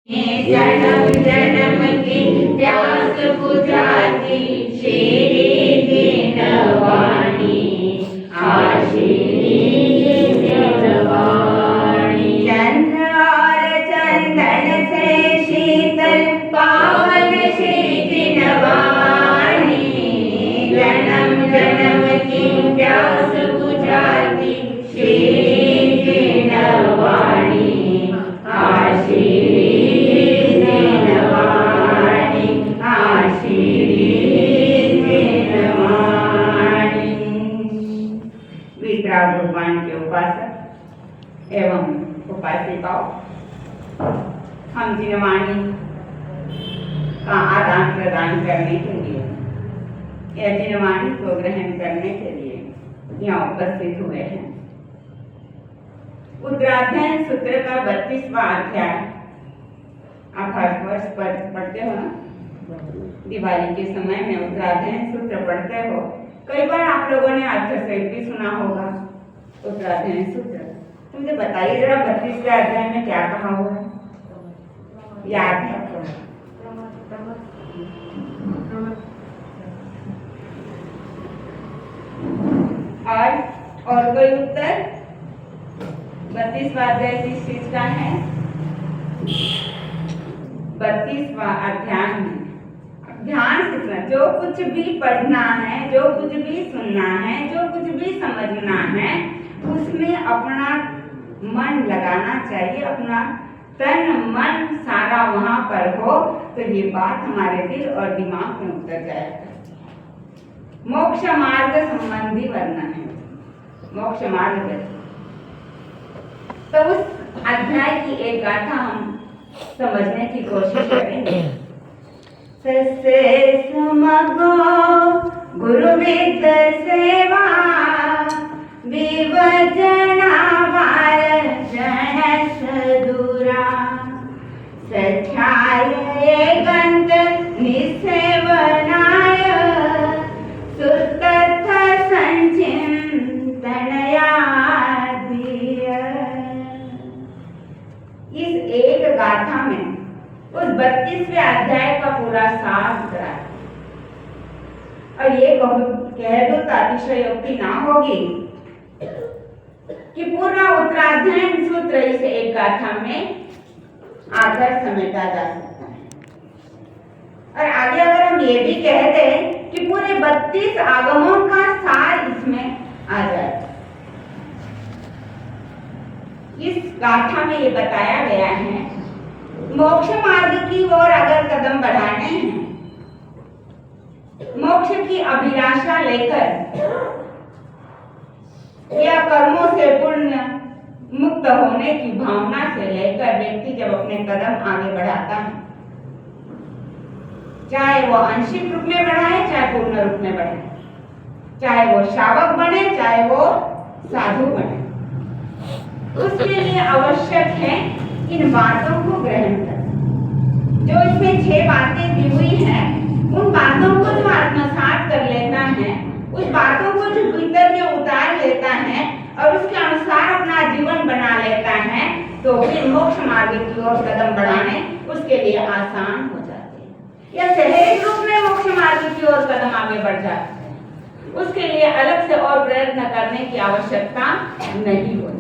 जन्म जन्म की प्यास बुझाती श्री दीनवाणी आशीर्वाणी। चंद्र और चंदन से शीतल पावन श्री जिनवाणी जन्म जन्म की प्यास बुझाती श्री जिनवाणी आशीर्वाणी। वितराग भगवान के उपासक एवं उपासिकाओं, हम जिनवाणी का आदान प्रदान करने के लिए या जिनवाणी को ग्रहण करने के लिए यहाँ उपस्थित हुए हैं। उत्तराध्ययन सूत्र का 32वां अध्याय आप हर वर्ष पढ़ते हो ना, दिवाली के समय में उत्तराध्ययन सूत्र पढ़ते हो। कई बार आप लोगों ने अर्थ सहित भी सुना होगा उत्तराध्ययन सूत्र। तो मुझे बताइए जरा 32वें अध्याय में क्या कहा हुआ है, याद है? और कोई उत्तर? 32वां अध्याय किस चीज का है? 32वां अध्याय में ध्यान से सुनना, जो कुछ भी पढ़ना है, जो कुछ भी सुनना है, जो कुछ भी समझना है, उसमें अपना मन लगाना चाहिए, अपना तन मन सारा वहां पर हो, तो ये बात हमारे दिल और दिमाग में उतर जाएगा। मोक्ष मार्ग संबंधी वर्णन है, मोक्ष मार्ग। तो उस अध्याय की एक गाथा हम समझने की कोशिश करेंगे। ससे समगो गुरुविद सेवा विवजना बाल जन सदुरा सख्याय एकांत निसेवनाय सुतथ संचिंतनया धीय। इस एक गाथा में उस 32वें अध्याय का पूरा सार उतरा है। और ये कह दो तो अतिशयोक्ति ना होगी कि पूरा उत्तराध्ययन सूत्र इस एक गाथा में आकर समेटा जा सकता है। और आगे अगर हम ये भी कह दें कि पूरे 32 आगमों का सार इसमें आ जाए। इस गाथा में ये बताया गया है, मोक्ष मार्ग की ओर अगर कदम बढ़ाने हैं, मोक्ष की अभिलाषा लेकर या कर्मों से पुण्य मुक्त होने की भावना से लेकर व्यक्ति जब अपने कदम आगे बढ़ाता है, चाहे वो आंशिक रूप में बढ़ाए चाहे पूर्ण रूप में बढ़ाए, चाहे वो शावक बने चाहे वो साधु बने, उसके लिए आवश्यक है इन बातों को ग्रहण करना। जो इसमें 6 बातें दी हुई हैं, उन बातों को जो आत्मसात कर लेता है, उस बातों को जो भीतर में उतार लेता है और उसके अनुसार अपना जीवन बना लेता है, तो फिर मोक्ष मार्ग की ओर कदम बढ़ाने उसके लिए आसान हो जाते हैं या सहज रूप में मोक्ष मार्ग की ओर कदम आगे बढ़ जाते हैं। उसके लिए अलग से और प्रयत्न करने की आवश्यकता नहीं होती।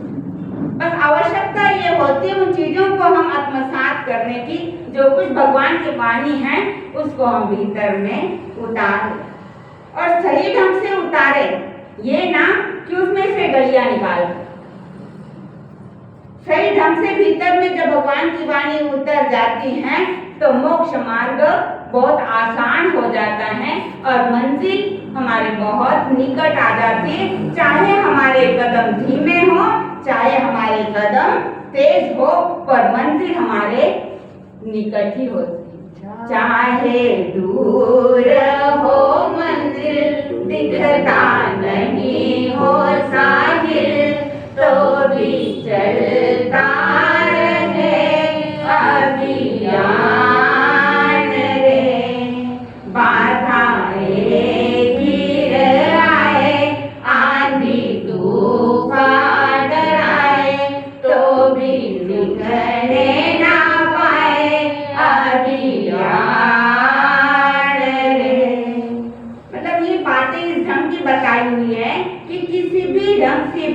बस आवश्यकता ये होती है उन चीजों को हम आत्मसात करने की, जो कुछ भगवान की वाणी है उसको हम भीतर में उतार और सही ढंग से उतारे, ये ना कि उसमें से गलियां निकाल। सही ढंग से भीतर में जब भगवान की वाणी उतर जाती है तो मोक्ष मार्ग बहुत आसान हो जाता है और मंजिल हमारे बहुत निकट आ जाती है। चाहे हमारे कदम धीमे हो, चाहे हमारे कदम तेज हो, पर मंजिल हमारे निकट ही होती। चाहे दूर हो मंजिल दिखता नहीं हो साहिल, तो भी चलता रहे अभियान रे। बाधाएं गिर आए, आंधी तूफान डराए, तो भी निकलने ना पाए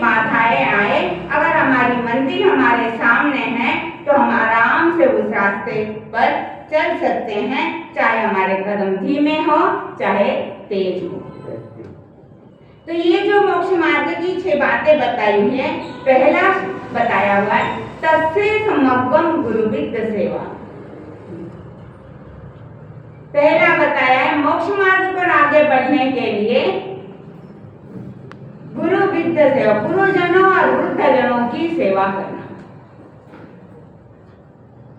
बाधाएं आए, अगर हमारी मंजिल हमारे सामने है तो हम आराम से उस रास्ते पर चल सकते हैं, चाहे हमारे कदम धीमे हो चाहे तेज हो। तो ये जो मोक्ष मार्ग की 6 बातें बताई हुई है, पहला बताया हुआ है तस्य समग्रम गुरुविद सेवा। पहला बताया है मोक्ष मार्ग पर आगे बढ़ने के लिए गुरुविद सेवा, गुरुजनों और वृद्धजनों की सेवा करना।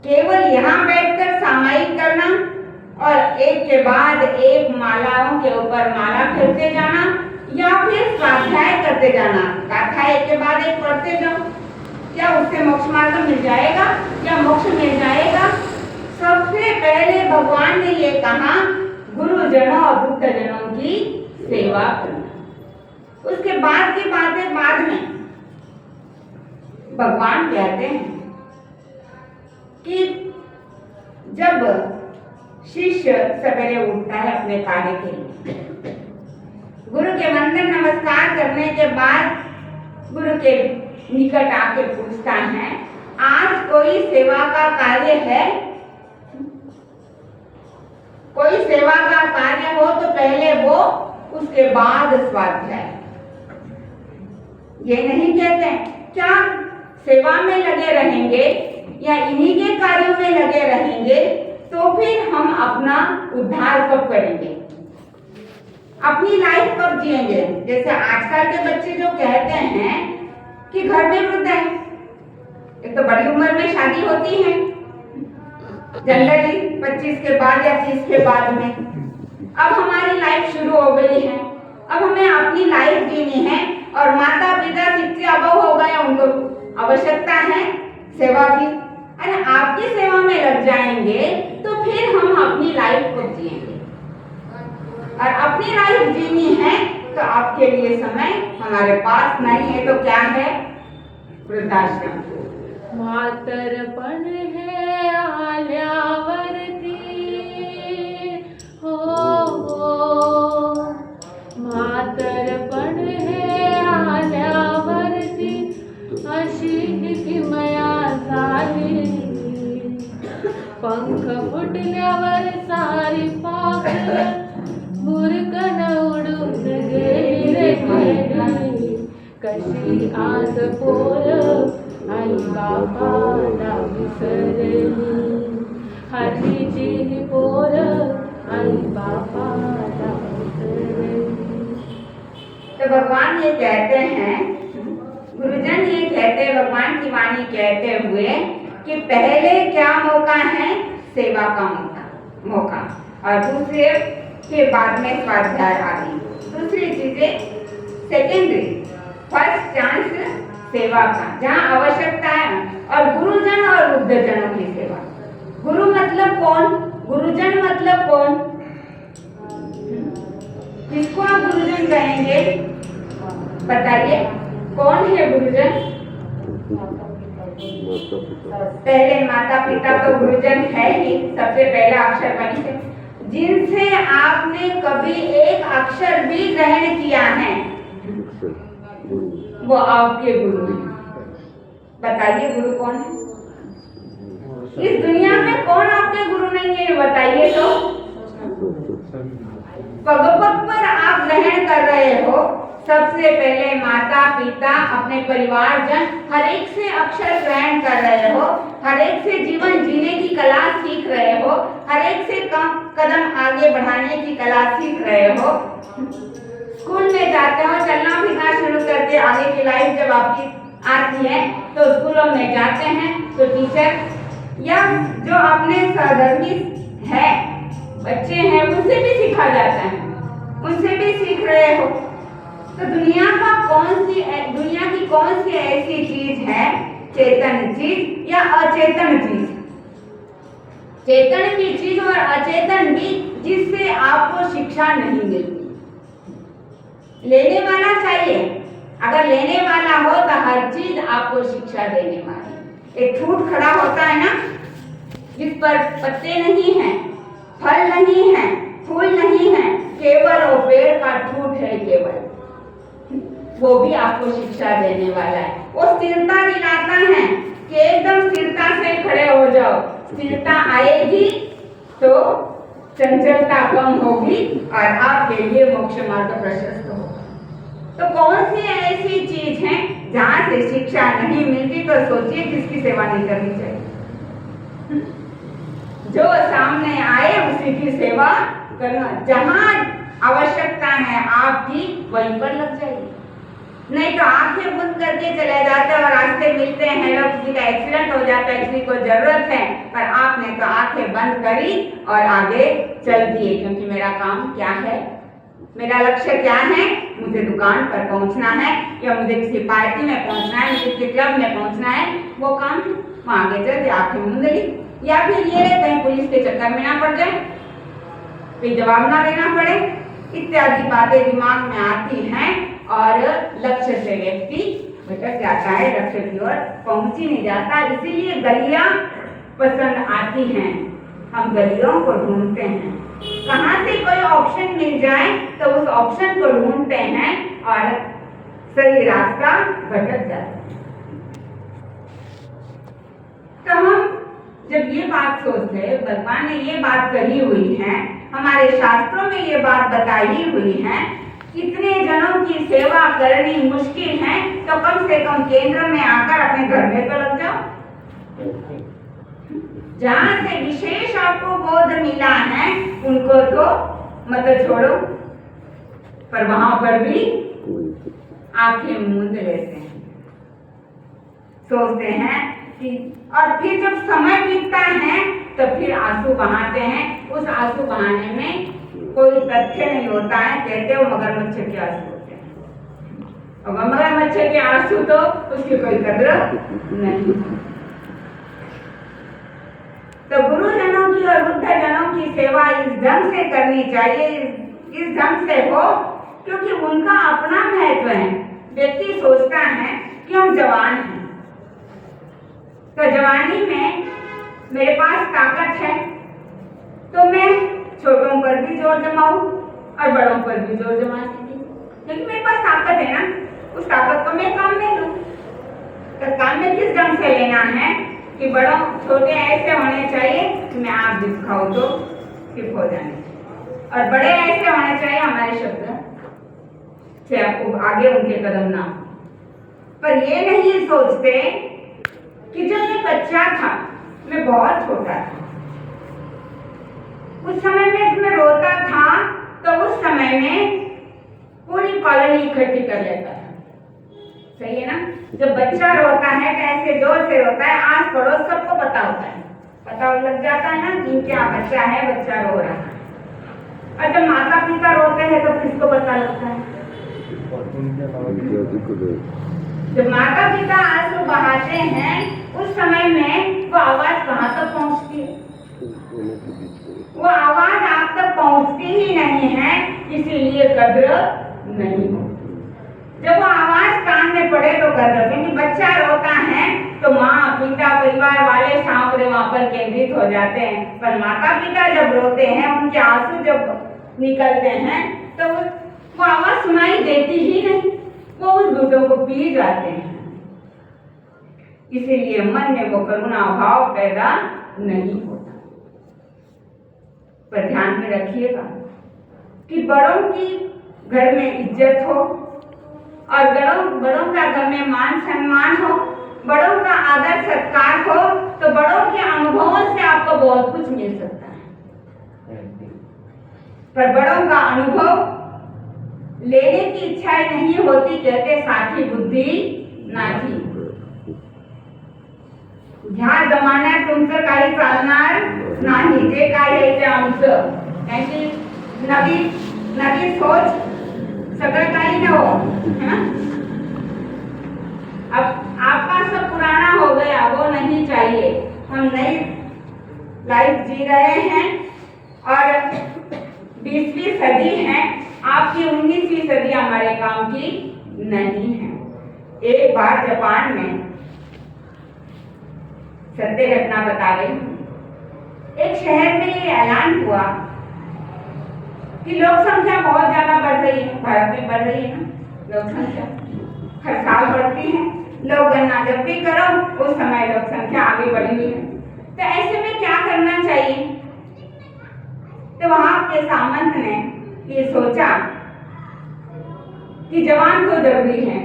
केवल यहाँ बैठकर सामायिक करना और एक के बाद एक मालाओं के ऊपर माला फेरते जाना या फिर स्वाध्याय करते जाना, गाथा एक के बाद एक पढ़ते जाओ, क्या उससे मोक्ष मार्ग मिल जाएगा या मोक्ष मिल जाएगा? सबसे पहले भगवान ने ये कहा गुरुजनों और वृद्धजनों की सेवा करना। उसके बाद की बातें बाद में। भगवान कहते हैं कि जब शिष्य सवेरे उठता है अपने कार्य के लिए, गुरु के वंदन नमस्कार करने के बाद गुरु के निकट आके पूछता है आज कोई सेवा का कार्य है? कोई सेवा का कार्य हो तो पहले वो, उसके बाद स्वाध्याय। ये नहीं कहते क्या सेवा में लगे रहेंगे या इन्हीं के कार्यों में लगे रहेंगे तो फिर हम अपना उद्धार कब करेंगे, अपनी लाइफ कब जिएंगे? जैसे आजकल के बच्चे जो कहते हैं कि घर में वृद्ध है, एक तो बड़ी उम्र में शादी होती है जनरली 25 के बाद या 30 के बाद में। अब हमारी लाइफ शुरू हो गई है, अब हमें अपनी लाइफ जीनी है और माता पिता 60 अबव हो गए, उनको आवश्यकता है सेवा की। अरे आपकी सेवा में लग जाएंगे तो फिर हम अपनी लाइफ को जिएंगे, और अपनी लाइफ जीनी है तो आपके लिए समय हमारे पास नहीं है तो क्या है? वृद्धाश्रम। मातरपण है आल्यावरती हो, मातरपण है आल्यावरती अशी किमया झाली, पंख फुटल्यावर सारी पाखर बुरकन उडून गेली रे गेली, कशी आज पोर आई बापाला विसरली, हल्लीची पोर आई बापाला विसरली। तो भगवान ये कहते हैं, गुरुजन ये कहते हैं, भगवान की वाणी कहते हुए कि पहले क्या मौका है? सेवा का मौका, और दूसरे के बाद में स्वाध्याय आदि। दूसरी चीजें सेकेंडरी, फर्स्ट चांस सेवा का जहाँ आवश्यकता है, और गुरुजन और वृद्धजनों की सेवा। गुरु मतलब कौन? गुरुजन मतलब कौन? किसको आप गुरुजन कहेंगे? बताइए कौन है गुरुजन? पहले माता पिता तो गुरुजन है ही, सबसे पहला अक्षर बनी से, जिनसे आपने कभी एक अक्षर भी ग्रहण किया है वो आपके गुरु हैं। बताइए गुरु कौन है? इस दुनिया में कौन आपके गुरु नहीं है बताइए तो? भगवत पर आप ग्रहण कर रहे हो, सबसे पहले माता पिता अपने परिवारजन हर एक से अक्षर ग्रहण कर रहे हो, हर एक से जीवन जीने की कला सीख रहे हो, हर एक से कदम आगे बढ़ाने की कला सीख रहे हो। स्कूल में जाते हो, चलना फिरना शुरू करके आगे की लाइफ जब आपकी आती है तो स्कूलों में जाते हैं तो टीचर या जो अपने सहधर्मी है बच्चे हैं उनसे भी सीखा जाता है, उनसे भी सीख रहे हो। तो दुनिया की कौन सी ऐसी चीज है, चेतन चीज या अचेतन चीज? चेतन की चीज और अचेतन भी जिससे आपको शिक्षा नहीं मिलती। लेने वाला चाहिए, अगर लेने वाला हो तो हर चीज आपको शिक्षा देने वाली। एक ठूठ खड़ा होता है ना, जिस पर पत्ते नहीं हैं, फल नहीं है, फूल नहीं है, केवल वो पेड़ का ठूठ है केवल। वो भी आपको शिक्षा देने वाला है। वो स्थिरता दिलाता है कि एकदम स्थिरता से खड़े हो जाओ। स्थिरता आएगी तो चंचलता कम होगी और आपके लिए मोक्ष मार्ग प्रशस्त होगा। तो कौन सी ऐसी चीज है जहां से शिक्षा नहीं मिलती? तो सोचिए किसकी सेवा नहीं करनी चाहिए। जो सामने आए उसी की सेवा करना। जहां आवश्यकता है आपकी वहीं पर लग जाइए। नहीं तो आंखें बंद करके चले जाते और रास्ते मिलते हैं लोग, किसी का एक्सीडेंट हो जाता है, किसी को जरूरत है, पर आपने तो आंखें बंद करी और आगे चल दिए। क्योंकि मेरा काम क्या है, मेरा लक्ष्य क्या है? मुझे दुकान पर पहुंचना है या मुझे किसी पार्टी में पहुंचना है, मुझे किसी क्लब में पहुंचना है, वो काम है। वहां आगे चल दिए, आंखें मूंद ली। या फिर ये कहीं पुलिस के चक्कर में ना पड़ जाए, कोई जवाब ना देना पड़े, इत्यादि बातें दिमाग में आती हैं और लक्ष्य से व्यक्ति भटक जाता है, लक्ष्य की ओर पहुंच ही नहीं जाता। इसीलिए गलियां पसंद आती हैं, हम गलियों को ढूंढते हैं। कहां से कोई ऑप्शन मिल जाए तो उस ऑप्शन को ढूंढते हैं और सही रास्ता भटक जाता है। तो हम जब ये बात सोचते हैं, भगवान ने ये बात कही हुई है, हमारे शास्त्रों में ये बात बताई हुई है, इतने जनों की सेवा करनी मुश्किल है, तो कम से कम केंद्र में आकर अपने घर में तो लग जाओ। जहां से विशेष आपको बोध मिला है उनको तो मत छोड़ो, पर वहां पर भी आंखें मूंद लेते हैं, सोचते हैं कि, और फिर जब समय बीतता है तो फिर आंसू बहाते हैं। उस आंसू बहाने में कोई तथ्य नहीं होता है, कहते हो मगरमच्छ के आंसू होते हैं, और मगरमच्छ के आंसू तो उसकी कोई कदर नहीं। तो गुरुजनों की और वृद्धजनों की सेवा इस ढंग से करनी चाहिए, इस ढंग से हो क्योंकि उनका अपना महत्व है। व्यक्ति सोचता है कि हम जवान हैं, तो जवानी में मेरे पास ताकत है तो मैं छोटों पर भी जोर जमाऊं और बड़ों पर भी जोर जमाती थी, क्योंकि मेरे पास ताकत है ना, उस ताकत को मैं काम में लूं। तो काम में किस ढंग से लेना है कि बड़ों छोटे ऐसे होने चाहिए कि मैं आप दिखाऊं तो स्किप हो जाने, और बड़े ऐसे होने चाहिए हमारे शब्द से आपको आगे उनके कदम ना। पर ये नहीं सोचते कि जब मैं बच्चा था, मैं बहुत छोटा था, उस समय में मैं रोता था तो उस समय में पूरी कॉलोनी इकट्ठी कर लेता था। सही है ना? जब बच्चा रोता है तो ऐसे जोर से रोता है, आस पड़ोस सबको पता होता है, पता लग जाता है ना कि क्या बच्चा है, बच्चा रो रहा है। और जब माता पिता रोते हैं तो किसको पता लगता है? जब माता पिता आंसू बहाते हैं उस समय में वो आवाज कहाँ तक पहुँचती है? वो आवाज आप तक पहुँचती ही नहीं है, इसीलिए कद्र नहीं हो। जब वो आवाज कान में पड़े तो कद्र, क्योंकि बच्चा रोता है तो माँ पिता परिवार वाले सामने वहां पर केंद्रित हो जाते हैं, पर माता पिता जब रोते हैं, उनके आंसू जब निकलते हैं तो वो आवाज सुनाई देती ही नहीं, वो उस घुटों को पी जाते हैं। इसीलिए मन में वो करुणा भाव पैदा नहीं होता। पर ध्यान में रखिएगा कि बड़ों की घर में इज्जत हो और बड़ों का घर में मान सम्मान हो, बड़ों का आदर सत्कार हो, तो बड़ों के अनुभवों से आपको बहुत कुछ मिल सकता है। पर बड़ों का अनुभव लेने की इच्छा नहीं होती, कहते साथी बुद्धि नाही। ह्या जमान्यात तुमचं काही चालणार नाही, जे काय आहे ते आमचं, त्यांची नवी सोच सगळं काही न हो। अब आपका सब पुराना हो गया, वो नहीं चाहिए। हम नई लाइफ जी रहे हैं और 20वीं सदी है, आपकी 19वीं सदी हमारे काम की नहीं है। एक बार जापान में सत्य घटना बता गई, एक शहर में ये ऐलान हुआ कि लोक संख्या बहुत ज्यादा बढ़ रही है, भारत में बढ़ रही है ना, लोक संख्या हर साल बढ़ती है। लोक गणना जब भी करो उस समय लोक संख्या आगे बढ़ी हुई है। तो ऐसे में क्या करना चाहिए? तो वहां के सामंत ने ये सोचा कि जवान तो जरूरी है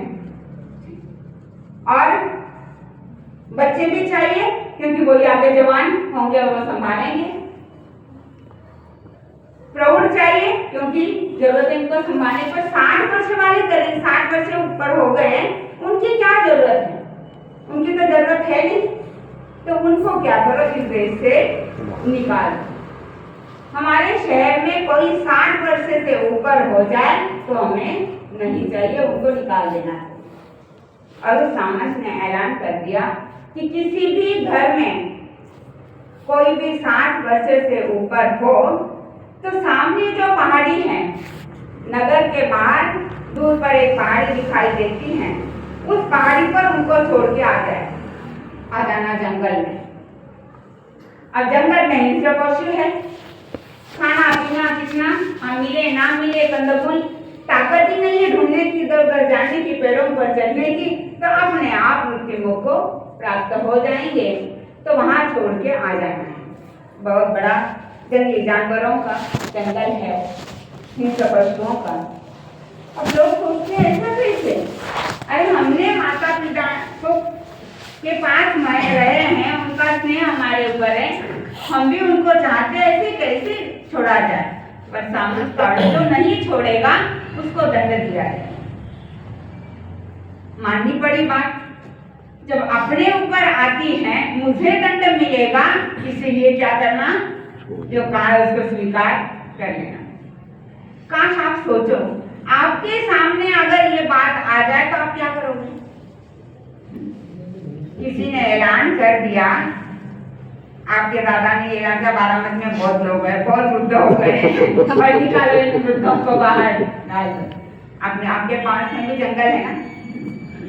और बच्चे भी चाहिए, क्योंकि वो आगे जवान होंगे और वो संभालेंगे। प्रौढ़ चाहिए क्योंकि जरूरत इनको संभालने पर। 60 वर्ष वाले करें, 60 वर्ष से ऊपर हो गए, उनकी क्या जरूरत है? उनकी तो जरूरत है नहीं, तो उनको क्या करो, इस देश से निकाल। हमारे शहर में कोई 60 वर्ष से ऊपर हो जाए तो हमें नहीं चाहिए, उनको निकाल देना चाहिए। और उस सामंत ने ऐलान कर दिया कि किसी भी घर में कोई भी 60 वर्ष से ऊपर हो तो सामने जो पहाड़ी है, नगर के बाहर दूर पर एक पहाड़ी दिखाई देती है, उस पहाड़ी पर उनको छोड़ के आ जाना जंगल में। अब जंगल में हिंस्र पशु है, खाना पीना कितना मिले ना मिले, कंदमूल, ताकत ही नहीं है ढूंढने की, इधर उधर जाने की, पेड़ों पर चढ़ने की, तो अपने आप मृत्यु मुख को प्राप्त हो जाएंगे। तो वहां छोड़ के आ जाना है। बहुत बड़ा जंगली जानवरों का जंगल है, हिंस्र पशुओं का। अब लोग सोचते हैं ऐसा कैसे? अरे हमने माता पिता के पास रहे हैं, उनका स्नेह हमारे ऊपर है, हम भी उनको चाहते हैं, ऐसे कैसे छोड़ा जाए? पर सामंत जो नहीं छोड़ेगा उसको दंड दिया जाए। माननी पड़ी बात, जब अपने ऊपर आती है मुझे दंड मिलेगा, इसीलिए क्या करना, जो कहा है उसको स्वीकार कर लेना। काश आप सोचो, आपके सामने अगर ये बात आ जाए तो आप क्या करोगे? किसी ने ऐलान कर दिया, आपके दादा ने ऐलान किया बारामती में बहुत लोग हैं, बहुत वृद्ध हो गए और निकालो इन वृद्धों को बाहर डाल दो। आपके पास में भी जंगल है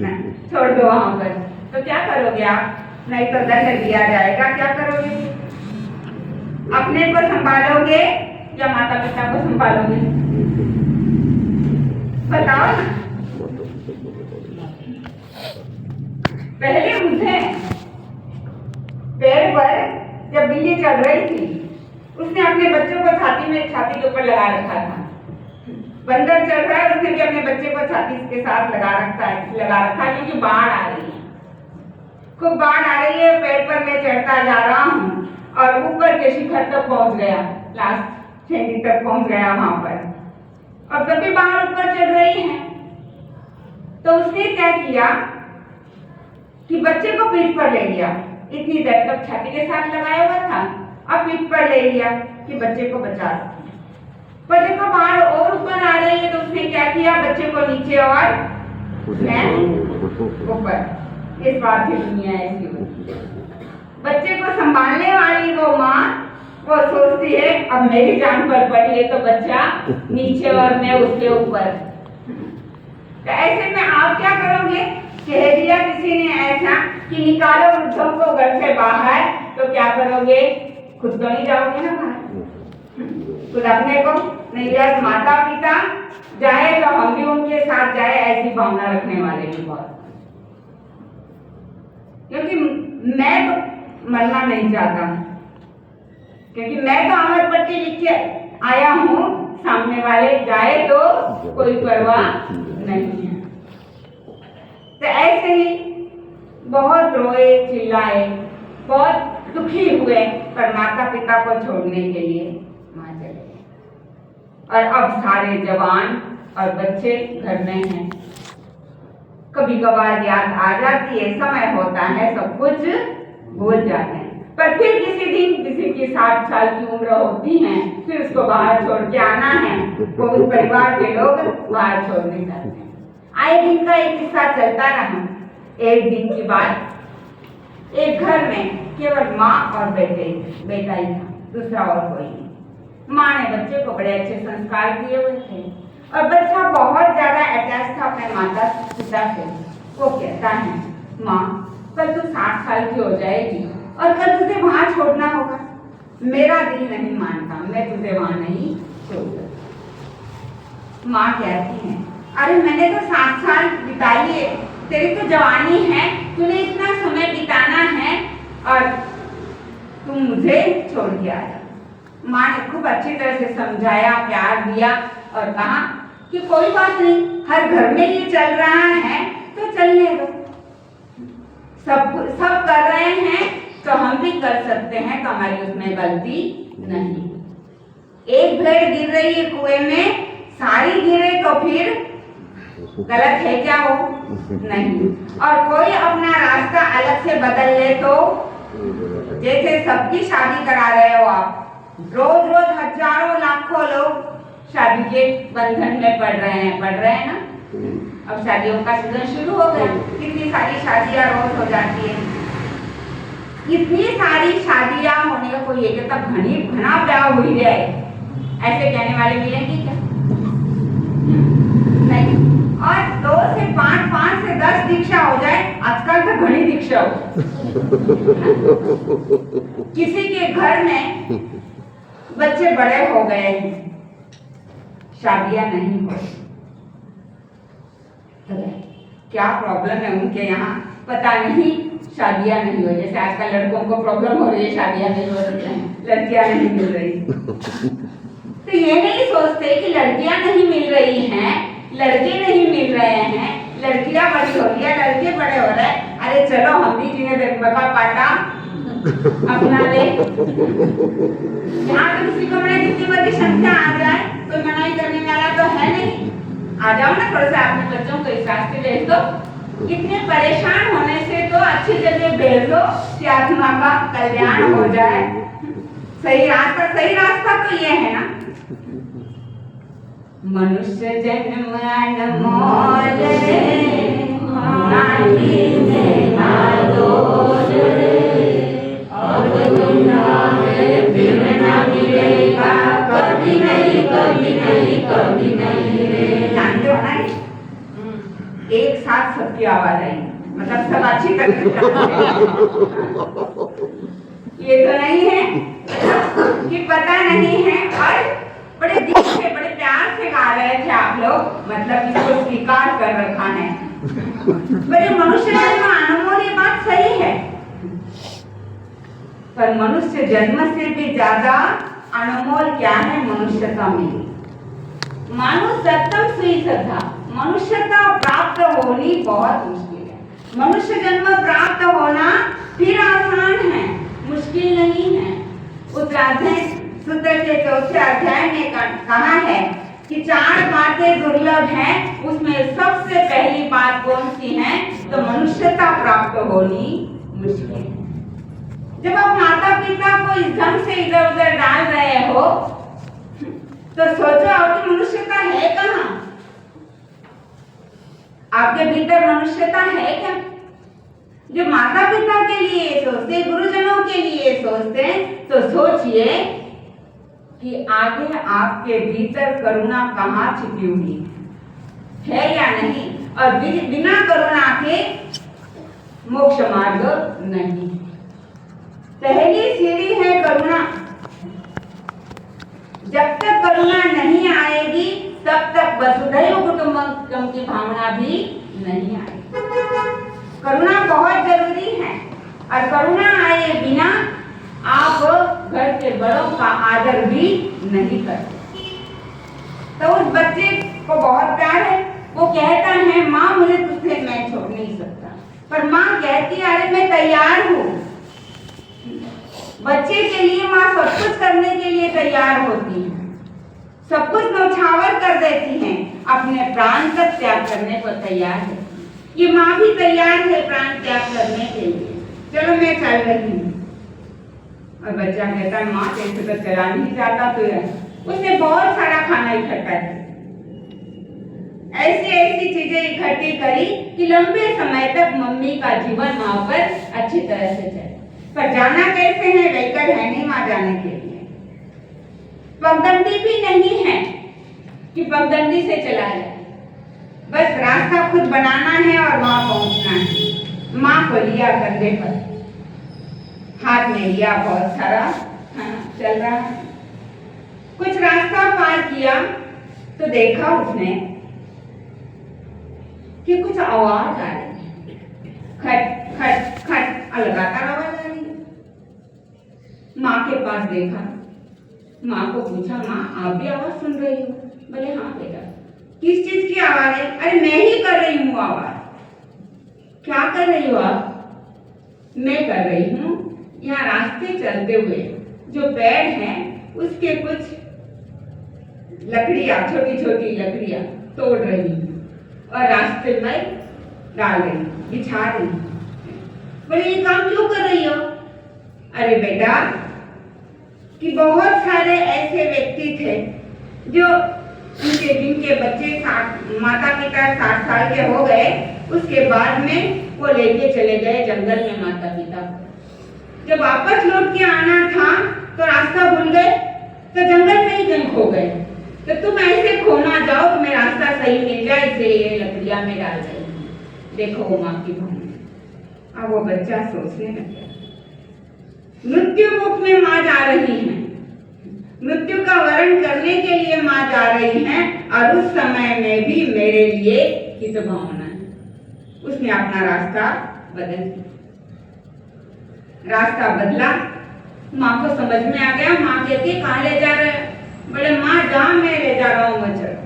ना, छोड़ दो वहां पर। तो क्या करोगे आप? नहीं तो दंड दिया जाएगा, क्या करोगे? अपने को संभालोगे या माता पिता को संभालोगे? बताओ ना। पहले मुझे पैर पर जब बिल्ली चढ़ रही थी, उसने अपने बच्चों को छाती के ऊपर लगा रखा था। बंदर चल रहा है, उसने भी अपने बच्चे को छाती के साथ लगा रखा है, क्योंकि बाढ़ आ रही है, खूब बाढ़ आ रही है। पेड़ पर मैं चढ़ता जा रहा हूँ और ऊपर के शिखर तक पहुंच गया, लास्ट छेदी तक पहुंच गया वहां पर। और कभी बाढ़ ऊपर चढ़ रही है, तो उसने क्या किया कि बच्चे को पीठ पर ले लिया। इतनी देर तक छाती के साथ लगाया हुआ था, अब पीठ पर ले लिया कि बच्चे को बचा सके। पर देखो बाढ़ और ऊपर आ रही है, तो उसने क्या किया, बच्चे को नीचे और ऊपर। इस बात की दुनिया ऐसी होती है। बच्चे को संभालने वाली वो माँ, वो सोचती है अब मेरी जान पर पड़ी है तो बच्चा नीचे और मैं उसके ऊपर। तो ऐसे में आप क्या करोगे? कह दिया किसी ने ऐसा कि निकालो वृद्धों को घर से बाहर, तो क्या करोगे? खुद तो नहीं जाओगे ना बाहर, खुद अपने को नहीं, यार माता पिता जाए तो हम भी उनके साथ जाए, ऐसी भावना रखने वाले भी बहुत। क्योंकि मैं तो मरना नहीं चाहता हूँ, क्योंकि मैं तो अमर पट्टी लिख के आया हूँ, सामने वाले जाए तो कोई परवाह नहीं है। तो ऐसे ही बहुत रोए चिल्लाए, बहुत दुखी हुए, पर माता पिता को छोड़ने के लिए मां चले गए। और अब सारे जवान और बच्चे घर में हैं। कभी कभार याद आ जाती है, समय होता है, सब कुछ भूल जाते हैं। पर फिर किसी दिन किसी की 60 साल की उम्र होती है, फिर उसको बाहर छोड़ के आना है, वो उस परिवार के लोग बाहर छोड़ने जाते हैं। आए दिन का एक किस्सा चलता रहा। एक दिन की बात, एक घर में केवल माँ और बेटा ही था, दूसरा और कोई नहीं। माँ ने बच्चे को बड़े अच्छे संस्कार दिए हुए थे और बच्चा बहुत ज्यादा अटैच था अपने माता पिता से। वो कहता है, माँ कल तू 60 साल की हो जाएगी और कल तुझे वहां छोड़ना होगा, मेरा दिल नहीं मानता, मैं तुझे वहां नहीं छोड़ सकती। माँ कहती है, अरे मैंने तो 7 साल बिता लिए, तेरी तो जवानी है, तूने इतना समय बिताना है और तुम मुझे छोड़ के आया। माँ ने खूब अच्छी तरह से समझाया, प्यार दिया और कहा कि कोई बात नहीं, हर घर में ये चल रहा है तो चलने दो, सब कर रहे हैं तो हम भी कर सकते हैं, तो हमारी उसमें गलती नहीं। एक भेड़ गिर रही है कुएं में, सारी गिरे तो फिर गलत है क्या वो? नहीं। और कोई अपना रास्ता अलग से बदल ले तो, जैसे सबकी शादी करा रहे हो आप, रोज रोज हजारों लाखों लोग शादी के बंधन में पड़ रहे हैं ना। अब शादियों का सीजन शुरू हो गया, कितनी सारी शादियां रोज हो जाती है। इतनी सारी शादियां होने का कोई एक तक घना ब्याह हुई है, ऐसे कहने वाले मिलेंगे क्या? नहीं। और 2 से 5, 5 से 10 दीक्षा हो जाए, आजकल तो घनी दीक्षा हो। किसी के घर में बच्चे बड़े हो गए हैं, शादियां नहीं हो, क्या प्रॉब्लम है उनके यहाँ पता नहीं, शादियां नहीं हो। जैसे आजकल लड़कों को प्रॉब्लम हो रही है, शादियां नहीं हो रही हैं, लड़कियां नहीं मिल रही। तो ये नहीं सोचते कि लड़कियां नहीं मिल रही हैं, लड़के नहीं मिल रहे हैं, लड़कियां बड़ी हो रही है, लड़के बड़े हो रहे हैं, अरे चलो हम भी जिन्हें बका पाटा अपना ले। यहाँ तो किसी को मैंने जितनी बड़ी संख्या आ जाए, कोई मनाई करने वाला तो है नहीं। आ जाओ ना, थोड़ा सा अपने बच्चों को इस रास्ते भेज दो, इतने परेशान होने से तो अच्छी जगह भेज दो कि आत्मा का कल्याण हो जाए। सही रास्ता तो ये है ना, मनुष्य जन्म अनमोल रे, माटी में ना दोष रे, अब गुनाह फिर ना मिलेगा, कभी नहीं रे। जानते हो ना, एक साथ सबकी आवाज आई, मतलब सब अच्छी तरह ये तो नहीं है कि पता नहीं है, और बड़े दिल से बड़े प्यार से गा रहे थे आप लोग, मतलब इसको स्वीकार कर रखा है। मेरे मनुष्य जन्म अनमोल, ये बात सही है, पर मनुष्य जन्म से भी ज्यादा अनमोल क्या है? मनुष्यता मिली। मानुष सत्तम सुई श्रद्धा, मनुष्यता प्राप्त होनी बहुत मुश्किल है। मनुष्य जन्म प्राप्त होना फिर आसान है, मुश्किल नहीं है। उत्तराध्याय सूत्र के 4थे अध्याय में कहा है कि 4 बातें दुर्लभ हैं, उसमें सबसे पहली बात कौन सी है? तो मनुष्यता प्राप्त होनी मुश्किल है। जब आप माता पिता को इस ढंग से इधर उधर डाल रहे हो, तो सोचो आपकी मनुष्यता है कहाँ? आपके भीतर मनुष्यता है क्या? जो माता पिता के लिए सोचते, गुरुजनों के लिए सोचते, तो सोचिए कि आगे आपके भीतर करुणा कहाँ छिपी हुई है या नहीं। और बिना करुणा के मोक्ष मार्ग नहीं। पहली सीढ़ी है करुणा। जब तक करुणा नहीं आएगी, तब तक वसुधैव कुटुंबकम की भावना भी नहीं आएगी। करुणा बहुत जरूरी है, और करुणा आए बिना आप घर के बड़ों का आदर भी नहीं करते। तो उस बच्चे को बहुत प्यार है, वो कहता है माँ मुझे तुझसे मैं छोड़ नहीं सकता, पर माँ कहती है अरे मैं तैयार हूँ। बच्चे के लिए माँ सब कुछ करने के लिए तैयार होती है, सब कुछ न्यौछावर कर देती हैं, अपने प्राण तक त्याग करने को तैयार है। ये माँ भी तैयार है प्राण त्याग करने के लिए, चलो मैं चल रही हूँ। और बच्चा कहता है माँ कैसे तो चला नहीं जाता, तो उसने बहुत सारा खाना इकट्ठा किया, ऐसी ऐसी चीजें इकट्ठी करी कि लंबे समय तक मम्मी का जीवन वहां पर अच्छी तरह से चले। पर जाना कैसे है? व्हीकल है नहीं वहां जाने के लिए, पगडंडी भी नहीं है कि पगडंडी से चला जाए, बस रास्ता खुद बनाना है और वहां पहुंचना है। माँ को लिया कंधे पर, हाथ में लिया बहुत सारा खाना, चल रहा है। कुछ रास्ता पार किया तो देखा उसने कि कुछ आवाज आ रही है, खट खट खट लगातार आवाज आ रही है। माँ के पास देखा, माँ को पूछा, माँ आप भी आवाज सुन रही हो? बोले हाँ बेटा। किस चीज की आवाज है? अरे मैं ही कर रही हूँ आवाज। क्या कर रही हो आप? मैं कर रही हूँ यहाँ रास्ते चलते हुए जो पेड़ हैं उसके कुछ लकड़ियाँ, छोटी छोटी लकड़ियाँ तोड़ रही हूँ और रास्ते में डाल रही हूँ, बिछा रही हूँ। बोले ये काम क्यों कर रही हो? अरे बेटा कि बहुत सारे ऐसे व्यक्ति थे जो जिनके बच्चे माता पिता 60 साल के हो गए, उसके बाद में वो लेके चले गए जंगल में माता पिता को। जब वापस लौट के आना था तो रास्ता भूल गए, तो जंगल में ही कहीं खो गए। तो तुम ऐसे खो ना जाओ, तुम्हें रास्ता सही मिल जाए, इसलिए ये लकड़ियां में डाल रही। देखो वो माँ की भावना। अब वो बच्चा सोचने लग गया, मृत्यु मुख में माँ जा रही है, मृत्यु का वरण करने के लिए माँ जा रही है, और उस समय में भी मेरे लिए हित भावना है। उसने अपना रास्ता बदल दिया। रास्ता बदला, माँ को समझ में आ गया। माँ कहती कहाँ ले जा रहे? बोले माँ जहाँ मैं ले जा रहा हूँ मैं चलो,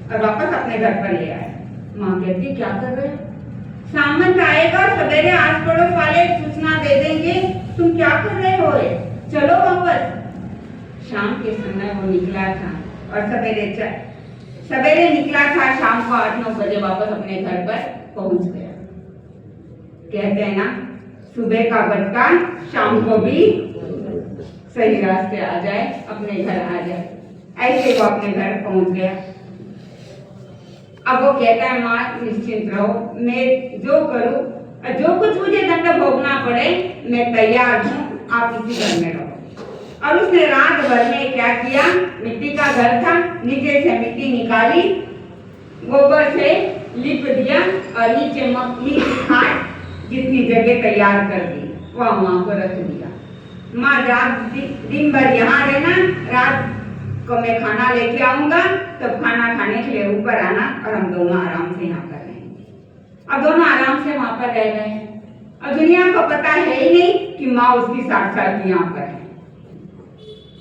और वापस अपने घर पर ले आए। माँ कहती क्या कर रहे? सामंत आएगा सवेरे, आस पड़ोस वाले सूचना दे देंगे, तुम क्या कर रहे हो? चलो वापस। शाम के समय वो निकला था और सवेरे निकला था, शाम को 8-9 बजे वापस अपने घर पर पहुंच गया। कहते हैं ना, सुबह का बट्टा शाम को भी सही रास्ते आ जाए, अपने घर आ जाए। ऐसे वो अपने घर पहुंच गया। अब वो कहता है माँ निश्चिंत रहो, मैं जो करूं, जो कुछ मुझे दंड भोगना पड़े मैं तैयार हूँ, आप इसी घर में रहो। और उसने रात भर में क्या किया, मिट्टी का घर था, नीचे से मिट्टी निकाली, गोबर से लिप दिया और नीचे मक्खी खाट जितनी जगह तैयार कर दी, वह माँ को रख दिया। माँ रात दिन भर यहाँ रहना, रात को मैं खाना लेके आऊंगा, तब खाना खाने के लिए ऊपर आना और हम दोनों आराम से यहाँ पर रहेंगे। अब दोनों आराम से वहां पर रह गए और दुनिया को पता है ही नहीं कि माँ उसकी 60 साल की यहाँ पर है।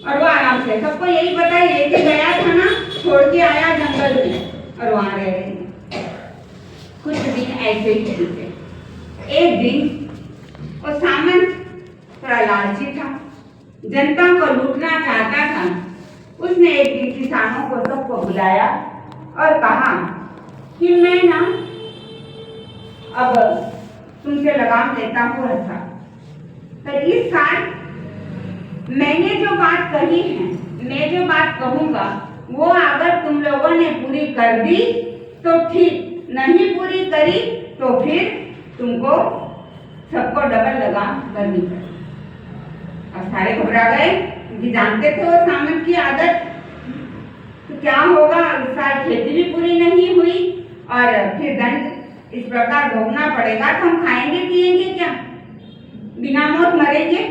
और वो आराम से, सबको यही पता है, लेके गया था ना, छोड़ के आया जंगल में और वहां रह रहे। कुछ दिन ऐसे ही बीते। एक दिन वो सामंत थोड़ा लालची था, जनता को लूटना चाहता था। उसने एक दिन किसानों को सबको बुलाया और कहा कि मैं ना अब तुमसे लगाम लेता हूँ ऐसा, तो इस साल मैंने जो बात कही है, मैं जो बात कहूंगा वो अगर तुम लोगों ने पूरी कर दी तो ठीक, नहीं पूरी करी तो फिर तुमको सबको डबल लगाम करनी पड़ेगी। और सारे घबरा गए क्योंकि जानते थे वो सामंत की आदत। तो क्या होगा, इस साल खेती भी पूरी नहीं हुई और फिर दंड इस प्रकार भोगना पड़ेगा, तो हम खाएंगे पिएंगे क्या, बिना मौत मरेंगे।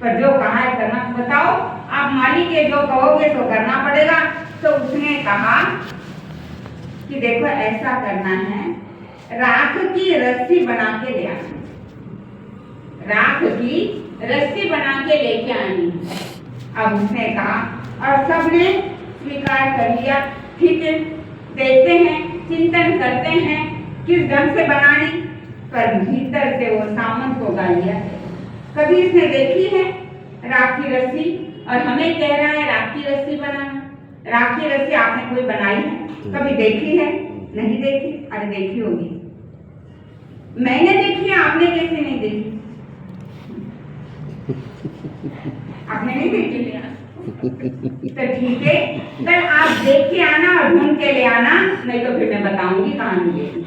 पर जो कहा है करना, बताओ आप मालिक के जो कहोगे तो करना पड़ेगा। तो उसने कहा कि देखो ऐसा करना है, राख की रस्सी बना के ले आना, राख की रस्सी बना के लेके आनी। अब उसने कहा और सबने स्वीकार कर लिया, ठीक है देखते हैं, चिंतन करते हैं किस ढंग से बनानी। पर भीतर से वो सामंत को गालियां है, कभी इसने देखी है राख की रस्सी, और हमें कह रहा है राख की रस्सी बनाना। राख की रस्सी आपने कोई बनाई है, कभी देखी है? नहीं देखी। अरे देखी होगी, मैंने देखी है, आपने कैसे नहीं देखी? आपने नहीं देखी? तो ठीक है, कल आप देख के आना और ढूंढ के ले आना, नहीं तो फिर मैं बताऊंगी कहाँ मिलेगी।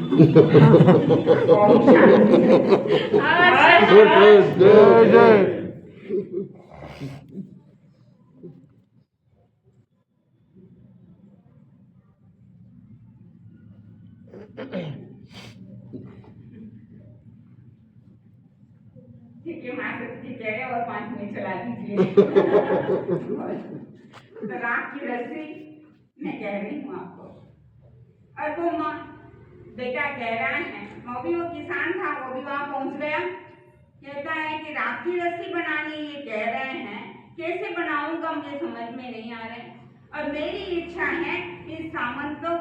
ठीक है, माँ सच्ची कह रहे और 5 मिनट चला दीजिए। तो राख की रस्सी मैं कह रही हूँ आपको, और वो माँ बेटा कह रहा है, वो किसान था, वो भी वहां पहुंच गया। कहता है कि राख की रस्सी बनानी ये कह रहे हैं, कैसे बनाऊंगा मुझे समझ में नहीं आ रहे, और मेरी इच्छा है कि सामंतों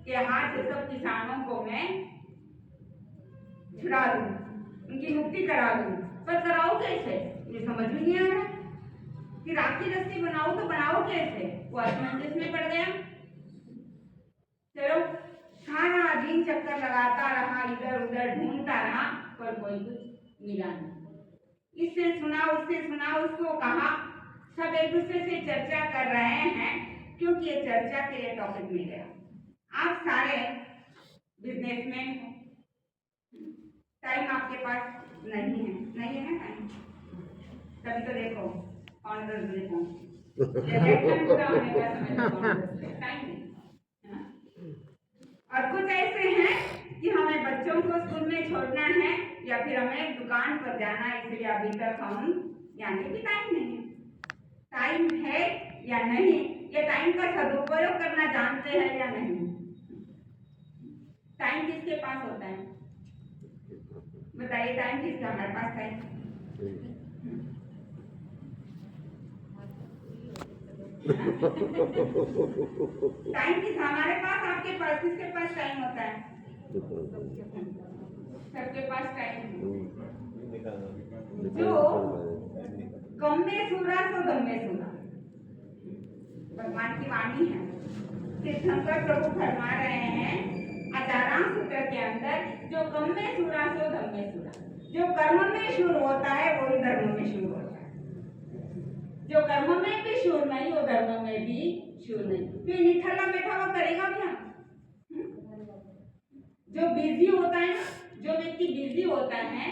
के हाथ से सब किसानों को मैं छुड़ा दूं, उनकी मुक्ति करा दूं, पर कराऊं कैसे ये समझ में नहीं आ रहा कि राख की रस्सी बनाऊं तो बनाओ कैसे। वो असमंजस में पड़ गया। चलो सारा दिन चक्कर लगाता रहा, इधर उधर ढूंढता रहा, पर कोई कुछ मिला नहीं। इससे सुना उससे सुना, उसको कहा, सब एक दूसरे से चर्चा कर रहे हैं, क्योंकि ये चर्चा के लिए टॉपिक मिल गया। आप सारे बिजनेसमैन हो, टाइम आपके पास नहीं है, नहीं है ना टाइम, तभी तो देखो ऑनर देखो टाइम नहीं, है ना? और कुछ ऐसे हैं कि हमें बच्चों को स्कूल में छोड़ना है या फिर हमें दुकान पर जाना है, इसलिए अभी तक हम यानी कि टाइम नहीं है। टाइम है या नहीं, ये टाइम का सदुपयोग करना जानते हैं या नहीं। टाइम किसके पास होता है बताइए, टाइम किसका, हमारे पास टाइम? टाइम किस, हमारे पास, आपके पास, किसके पास टाइम होता है? सबके पास टाइम। जो कम में सूरा सो दम में सूरा, भगवान की वाणी है। तीर्थंकर प्रभु फरमा रहे हैं आचाराम सूत्र के अंदर, जो कम में सूरा सो धम में सूरा। जो कर्म में शुरू होता है वही धर्म में शुरू होता है, जो कर्म में भी शुरू नहीं वो धर्म में भी शुरू नहीं। फिर निठल्ला बैठा हुआ करेगा क्या? जो बिजी होता है ना, जो व्यक्ति बिजी होता है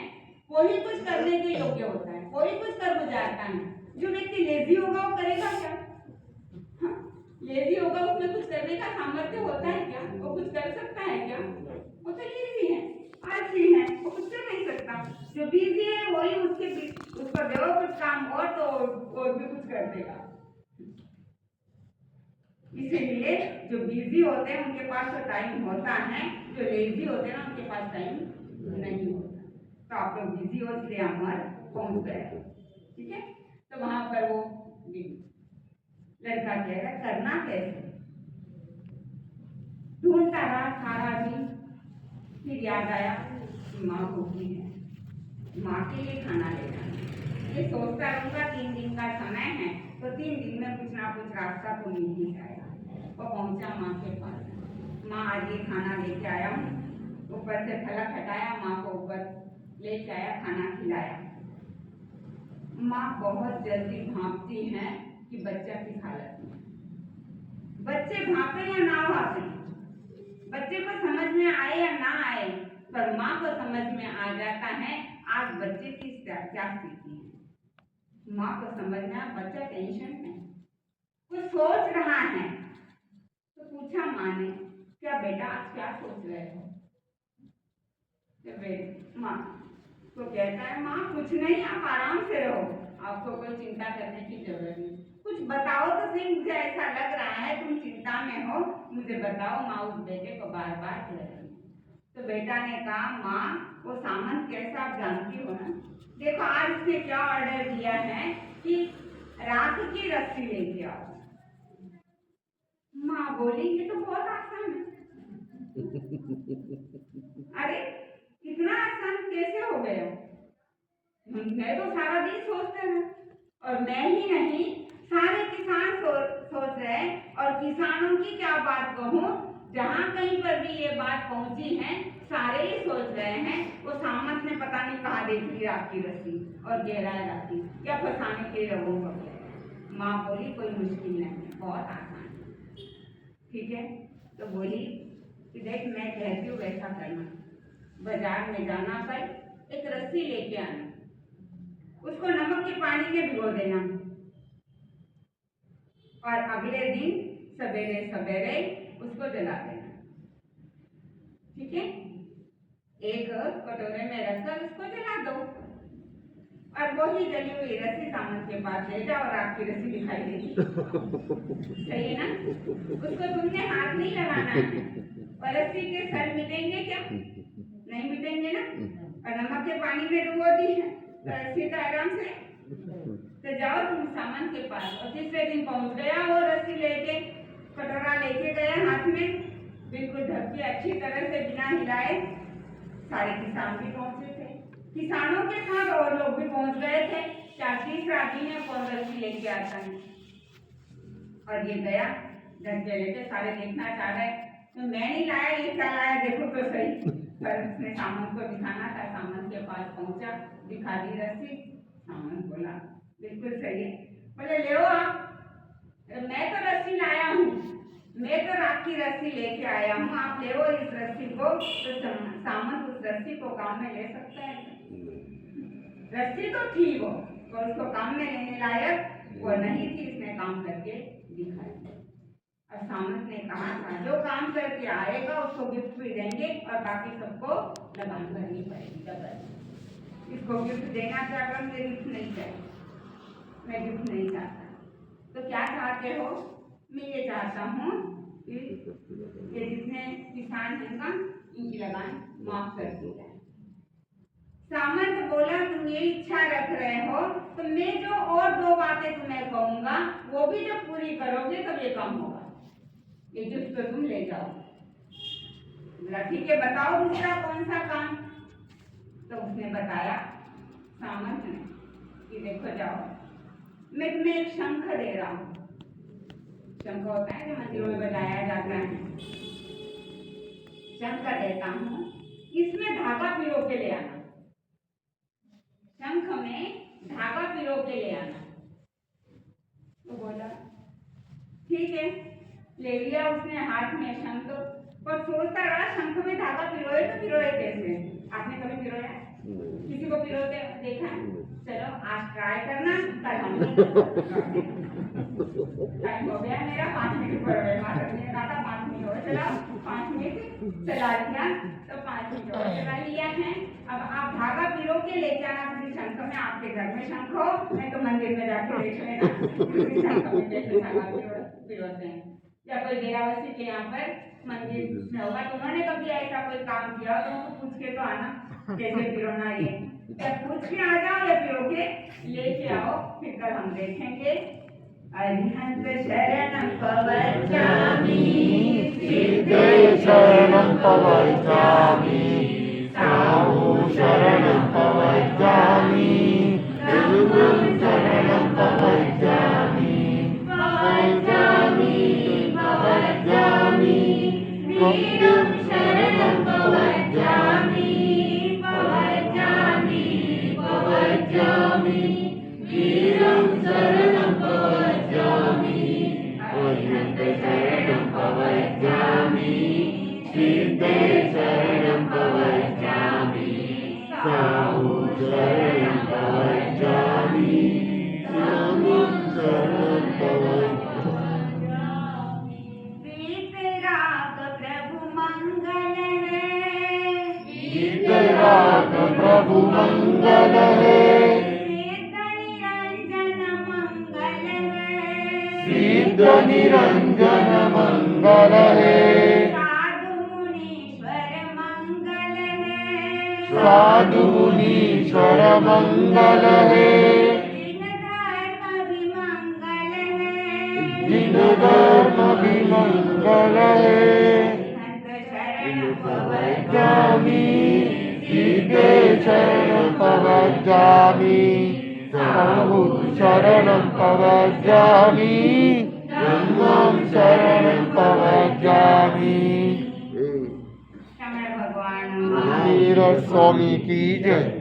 वही कुछ करने के योग्य होता है, वही कुछ कर गुजारता है। जो व्यक्ति लेजी होगा वो करेगा क्या? लेजी होगा, उसमें कुछ करने का सामर्थ्य होता है क्या? वो कुछ कर सकता है क्या? वो तो लेजी है, आलसी है, वो कुछ कर नहीं सकता। जो बिजी है वही उसको देवो कुछ काम और तो और भी कुछ कर देगा। इसीलिए जो बिजी होते हैं उनके पास तो टाइम होता है, जो लेजी होते हैं ना उनके पास टाइम नहीं होता। तो आप लोग बिजी हो इसलिए अमर पहुंच गए, ठीक है। तो वहां पर वो लड़का कह रहा करना कैसे, ढूंढता रहा सारा दिन। फिर याद आया कि माँ भूखी है, माँ के लिए खाना ले जाना। ये सोचता रहूंगा 3 दिन का समय है, तो 3 दिन में कुछ ना कुछ रास्ता तो मिल ही जाएगा। वो पहुंचा माँ के पास, माँ आज ये खाना लेके आया हूँ। ऊपर से फलक हटाया, माँ को ऊपर लेके आया, खाना खिलाया। माँ बहुत जल्दी भांपती है कि बच्चा किस हालत में। बच्चे भापे या ना भापे, बच्चे को समझ में आए या ना आए, पर माँ को समझ में आ जाता है आज बच्चे की क्या स्थिति है। माँ को समझ में आया बच्चा टेंशन में कुछ सोच रहा है, तो पूछा माँ ने, क्या बेटा आज क्या सोच रहे हो? माँ तो कहता है, माँ कुछ नहीं, आप आराम से रहो, आपको कोई चिंता करने की जरूरत नहीं। कुछ बताओ तो सही, मुझे ऐसा लग रहा है तुम चिंता में हो, मुझे बताओ। माँ उस बेटे को बार बार कह रही। तो बेटा ने कहा, माँ वो सामंत कैसा आप जानती हो ना, देखो आज उसने क्या ऑर्डर दिया है कि राख की रस्सी लेके आओ। माँ बोली ये तो बहुत आसान है। अरे इतना आसान कैसे हो गया? मैं तो सारा दिन सोचते रहे, और मैं ही नहीं सारे किसान सोच रहे हैं। और किसानों की क्या बात कहूँ, जहाँ कहीं पर भी ये बात पहुंची है सारे ही सोच रहे हैं वो सामंत ने पता नहीं कहाँ देख ली राख की रस्सी और गहराई राखी, या फंसाने के लिए लोगों को। माँ बोली कोई मुश्किल नहीं, बहुत आसान है, ठीक है। तो बोली कि देख मैं कहती हूँ वैसा करना, बाजार में जाना, पर एक रस्सी लेके आना, उसको नमक के पानी में भिगो देना, और अगले दिन सवेरे सवेरे उसको जला देना, ठीक है। एक कटोरे में रखकर उसको जला दो, और वही जली हुई रस्सी सामंत के पास ले जाओ और आपकी रस्सी दिखाई देगी। सही है ना? उसको तुमने हाथ नहीं लगाना है। और रस्सी के सर मिटेंगे क्या? नहीं मिटेंगे ना? और नमक के पानी में डुबो दी है तो रस्सी तो आराम से। तो जाओ तुम सामंत के पास। और तीसरे दिन पहुंच गया वो रस्सी लेके, कटोरा लेके गया हाथ में, बिल्कुल ढक के अच्छी तरह से बिना हिलाए। सारे किसान भी पहुंचे थे, किसानों के साथ और लोग भी पहुंच गए थे। तीसरा दिन है कौन रस्सी लेके आता है। और ये गया ढक के लेके, सारे देखना चाह रहे तो मैं नहीं लाया, ये क्या लाया देखो तो सही। पर उसने सामंत को दिखाना था, सामंत के पास पहुंचा, दिखा दी रस्सी। सामंत बोला बिल्कुल सही है। बोले ले आप, मैं तो रस्सी लाया हूँ, मैं तो रात की रस्सी लेके आया हूँ, आप ले इस रस्सी को। तो सामंत उस रस्सी को काम में ले सकता है? रस्सी तो थी वो, पर उसको काम में लेने लायक वो नहीं थी। इसने काम करके दिखाई। और सामंत ने कहा था जो काम करके आएगा उसको गिफ्ट भी देंगे और बाकी सबको लगान करनी पड़ेगी डबल। इसको गिफ्ट देना चाहता, मुझे गिफ्ट नहीं चाहिए, मैं गिफ्ट नहीं चाहता। तो क्या चाहते हो? मैं ये चाहता हूँ कि ये जितने किसान हैं ना इनकी लगान माफ कर दी जाए। सामंत बोला तुम ये इच्छा रख रहे हो तो मैं जो और 2 बातें तुम्हें कहूंगा वो भी जब पूरी करोगे तब ये काम होगा। ये गिफ्ट तो तुम ले जाओ। बोला ठीक है, बताओ दूसरा कौन सा काम? तो उसने बताया सामंत ने कि देखो जाओ, मैं तुम्हें एक शंख दे रहा हूँ। शंख होता है जो मंदिरों में बजाया जाता है, शंख देता हूँ, इसमें धागा पिरो के ले आना। शंख में धागा पिरो के ले आना। तो बोला ठीक है, ले लिया उसने हाथ में शंख। पर सोचता रहा शंख में धागा पिरोए तो पिरोए कैसे? आपने कभी पिरोया? किसी को पिरोते देखा है? चलो आज ट्राई करना, कल हम टाइम हो गया मेरा, 5 मिनट पर कहा 5 मिनट और चलाओ, 5 मिनट चला लिया तो 5 मिनट और चला लिया है। अब आप धागा पिरो के लेके आना किसी शंख में, आपके घर में शंख हो, नहीं तो मंदिर में जाके देख लेना किसी शंख में कैसे धागा पिरोते हैं। या कोई डेरावासी के यहाँ पर मंदिर में होगा तो उन्होंने कभी ऐसा कोई काम किया तो उनको पूछ के तो आना कैसे पिरोना ये। या पूछ के आ जाओ या पिरो के लेके आओ, फिर कल हम देखेंगे। अरिहंत शरणं प्रवक्ष्यामि, सिद्धे शरणं प्रवक्ष्यामि, साहु शरणं प्रवक्ष्यामि, गुरुं शरणं प्रवक्ष्यामि, प्रवक्ष्यामि, प्रवक्ष्यामि, नित्यं शरणं प्रवक्ष्यामि, प्रवक्ष्यामि, प्रवक्ष्यामि, वीरं शरणं प्रवक्ष्यामि, अरिहंत शरणं प्रवक्ष्यामि, सिद्धे शरणं प्रवक्ष्यामि, साहु शरणं प्रवक्ष्यामि, गुरुं शरणं प्रवक्ष्यामि। वीतराग प्रभु मंगल है, वीतराग प्रभु मंगल है, सिद्ध निरंजन मंगल है, साधु मुनीश्वर मंगल है, साधु मुनीश्वर मंगल है, दिन धर्म भी मंगल है। प्रवक्ष्यामि, सिद्धे शरणं प्रवक्ष्यामि, साहु शरणं प्रवक्ष्यामि, धम्मं शरणं प्रवक्ष्यामि। वीर स्वामी की जय।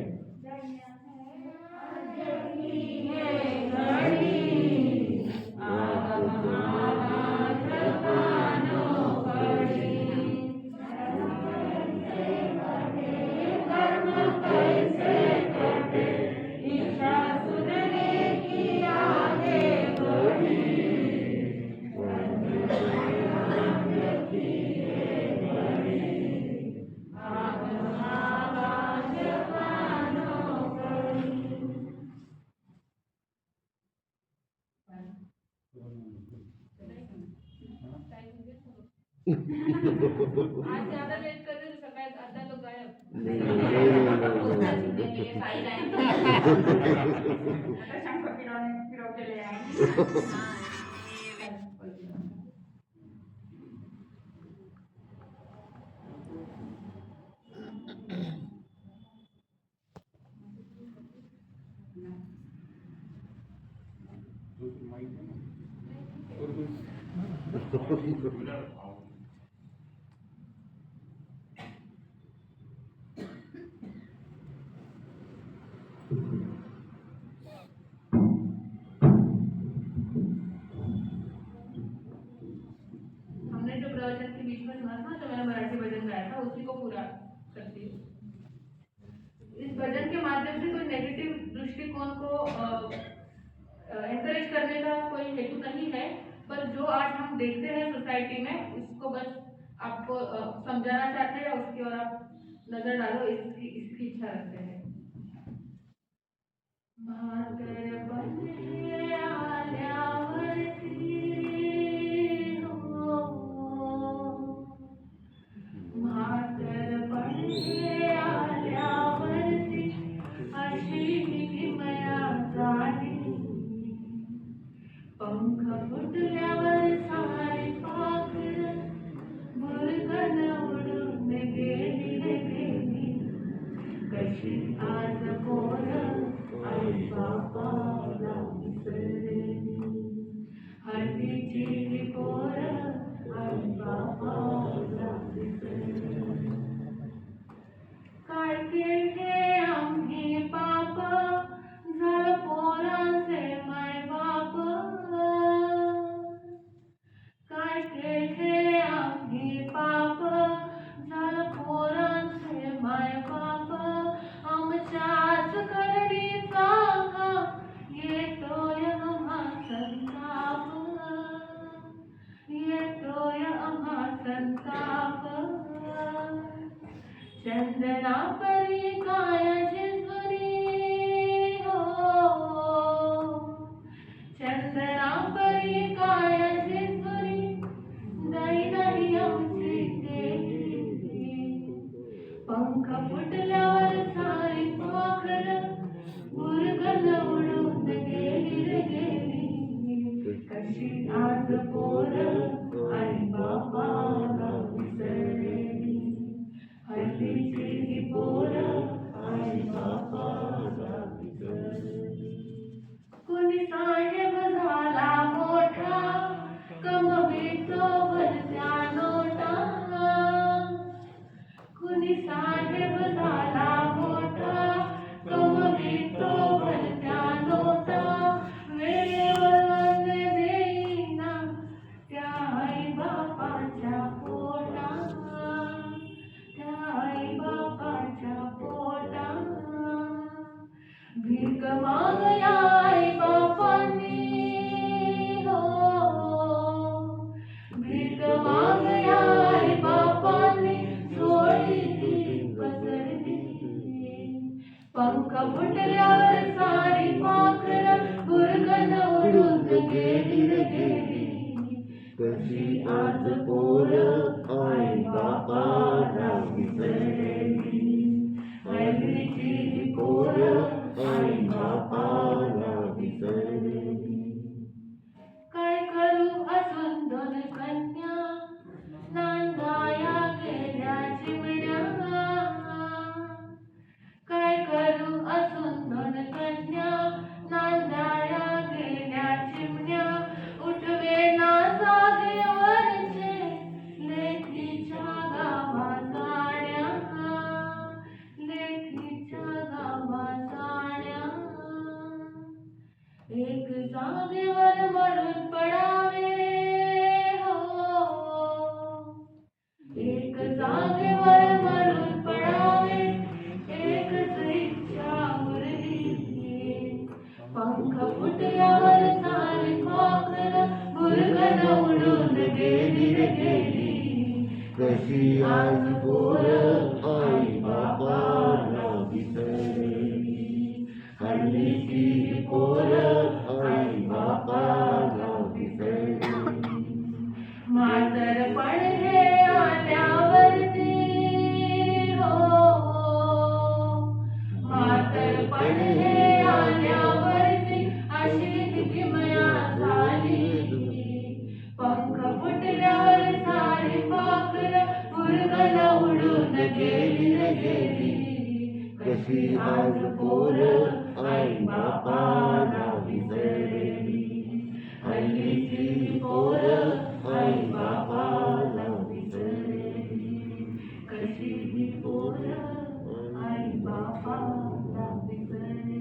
आज ज्यादा लेट कर रहे तो सकाळी आधा लोग गायब. आता शंख फिरवलेले आहे. हमने जो प्रवचन के बीच में सुना था, जो मैंने मराठी भजन गाया था, उसी को पूरा करती हूँ. इस भजन के माध्यम से कोई नेगेटिव दृष्टिकोण को एनकरेज करने का कोई हेतु नहीं है, पर जो आज हम देखते हैं सोसाइटी में, उसको बस आपको समझाना चाहते हैं, उसकी ओर आप नजर डालो, इसकी इच्छा रखते हैं. मातर बने आल्यावरती हो, मातर बने आल्यावरती अशी किमया झाली. पंख फुटल्यावर सारी पाखरं बुरकन उडून गेली रे गेली. कशी आज पोरं आई बापाला विसरली. हल्लीची पोरं आई बापाला विसरली. काय केले आम्ही पाप, झालं पोरांचे माय बाप. काय केले आम्ही पाप, झालं पोरांचे माय बाप. आमच्याच करडीचा येतोय आम्हा संताप, येतोय आम्हा संताप. चंदना परी कायाची जुनी हो, चंदना परी कायाची जुनी, गाई नाही आमची गेली. पंख फुटल्यावर सारी पाखरं बुरकन उडून गेली रे गेली. कशी आज पोरं आई बापाला विसरली. हल्लीची पोरं आई बापाला विसरली. कुणी साहेब झाला मोठा, कमवितो भरत्या नोटा. कुणी साहेब झाला मोठा, कमवितो भरत्या नोटा. वेळेवर अन्न देईना त्या आई बापाच्या पोटा, त्या आई बापाच्या पोटा. भीक मागया आई बापांनी हो, भीक मागया आई बापांनी, सोडी ती पसरली. पंख फुटल्यावर सारी पाखरं बुरकन उडून गेली रे गेली. कशी आज पोरं आई बापाला विसरली. हल्लीची पोरं आई बापाला विसरली. काय करू असून दोन कन्या, नांदाया गेल्या चिमण्या. काय करू असून दोन कन्या, नांदाया गेल्या चिमण्या. उठवे ना जागेवरचे लेकीच्या गावा जाण्या, लेकीच्या गावा जाण्या. एक जागेवर मरून पडावे हो, एक जागेवर मरून पडावे. एकच इच्छा उरली. पंख फुटल्यावर सारी पाखरं बुरकन उडून गेली रे गेली. कशी आज पोरं आई बापाला विसरली. हल्लीची पोरं आई बापाला विसरली. म्हातारपण हे कशी आज पोर आई बापाला विसरली हल्लीची पोर आई बापाला विसरली कशी ही पोर आई बापाला विसरली